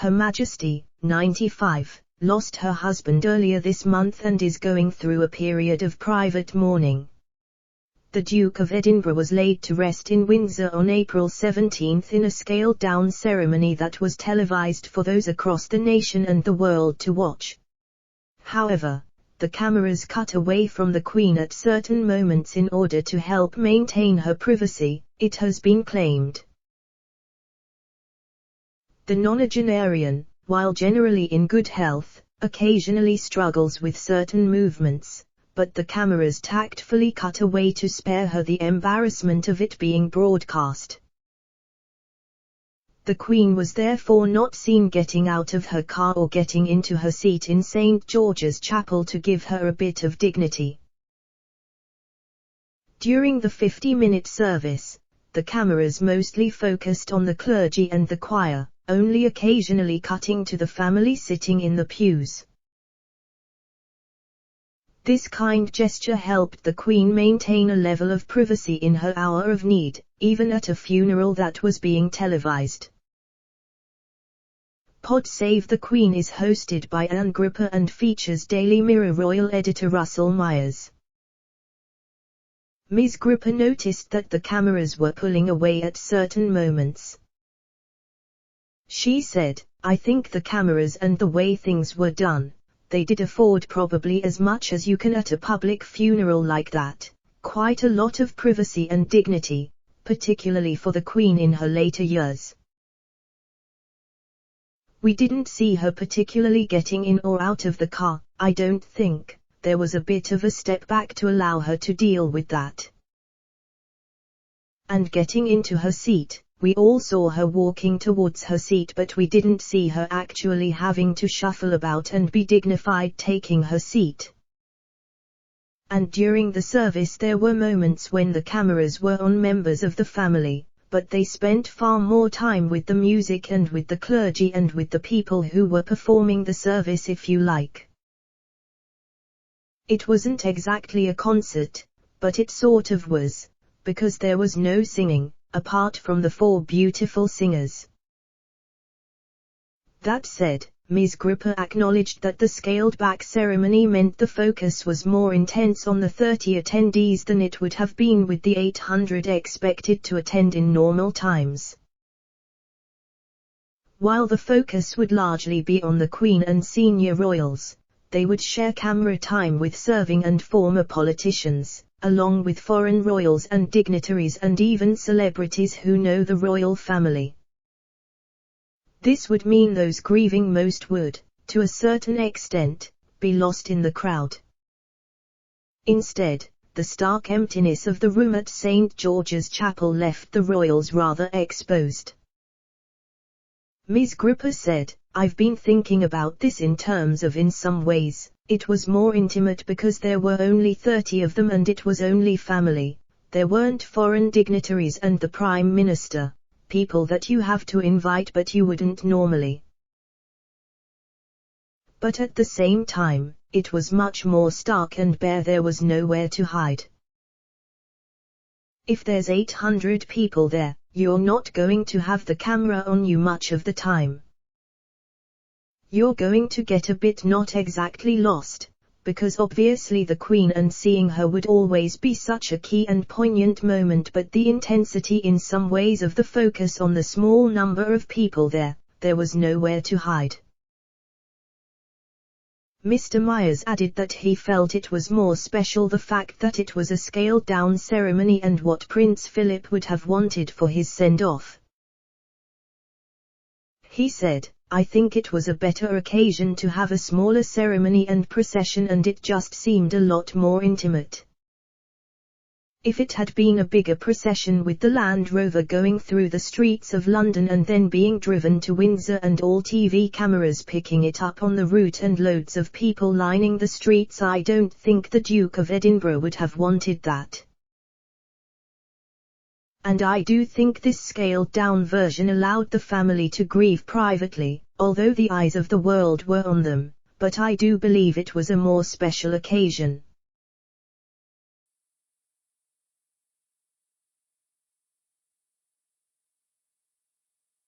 Her Majesty, 95, lost her husband earlier this month and is going through a period of private mourning. The Duke of Edinburgh was laid to rest in Windsor on April 17 in a scaled-down ceremony that was televised for those across the nation and the world to watch. However, the cameras cut away from the Queen at certain moments in order to help maintain her privacy, it has been claimed. The nonagenarian, while generally in good health, occasionally struggles with certain movements, but the cameras tactfully cut away to spare her the embarrassment of it being broadcast. The Queen was therefore not seen getting out of her car or getting into her seat in St. George's Chapel to give her a bit of dignity. During the 50-minute service, the cameras mostly focused on the clergy and the choir, only occasionally cutting to the family sitting in the pews. This kind gesture helped the Queen maintain a level of privacy in her hour of need, even at a funeral that was being televised. Pod Save the Queen is hosted by Anne Gripper and features Daily Mirror royal editor Russell Myers. Ms. Gripper noticed that the cameras were pulling away at certain moments. She said, "I think the cameras and the way things were done, they did afford probably as much as you can at a public funeral like that, quite a lot of privacy and dignity, particularly for the Queen in her later years. We didn't see her particularly getting in or out of the car, I don't think. There was a bit of a step back to allow her to deal with that. And getting into her seat, we all saw her walking towards her seat, but we didn't see her actually having to shuffle about and be dignified taking her seat. And during the service there were moments when the cameras were on members of the family, but they spent far more time with the music and with the clergy and with the people who were performing the service, if you like. It wasn't exactly a concert, but it sort of was, because there was no singing, apart from the 4 beautiful singers." That said, Ms. Gripper acknowledged that the scaled-back ceremony meant the focus was more intense on the 30 attendees than it would have been with the 800 expected to attend in normal times. While the focus would largely be on the Queen and senior royals, they would share camera time with serving and former politicians, along with foreign royals and dignitaries and even celebrities who know the royal family. This would mean those grieving most would, to a certain extent, be lost in the crowd. Instead, the stark emptiness of the room at St. George's Chapel left the royals rather exposed. Ms. Gripper said, "I've been thinking about this in terms of in some ways, it was more intimate because there were only 30 of them and it was only family, there weren't foreign dignitaries and the Prime Minister. People that you have to invite but you wouldn't normally. But at the same time, it was much more stark and bare, there was nowhere to hide. If there's 800 people there, you're not going to have the camera on you much of the time. You're going to get a bit not exactly lost, because obviously the Queen and seeing her would always be such a key and poignant moment, but the intensity in some ways of the focus on the small number of people there was nowhere to hide." Mr. Myers added that he felt it was more special the fact that it was a scaled-down ceremony and what Prince Philip would have wanted for his send-off. He said, "I think it was a better occasion to have a smaller ceremony and procession and it just seemed a lot more intimate. If it had been a bigger procession with the Land Rover going through the streets of London and then being driven to Windsor and all TV cameras picking it up on the route and loads of people lining the streets, I don't think the Duke of Edinburgh would have wanted that. And I do think this scaled-down version allowed the family to grieve privately, although the eyes of the world were on them, but I do believe it was a more special occasion."